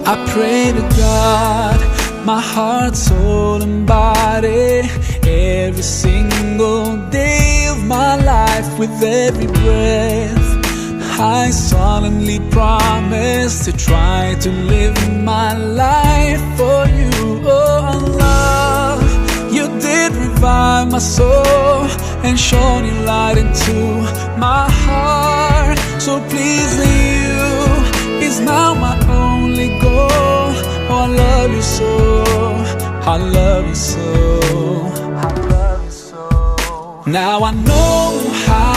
I pray to God, my heart, soul and body, every single day of my life, with every breath, I solemnly promise to try to live my life for you. Oh Allah, you did revive my soul and shone your light into my heart. So pleasing you is now my only goal. Oh, I love you so, I love you so, I love you so. Now I know how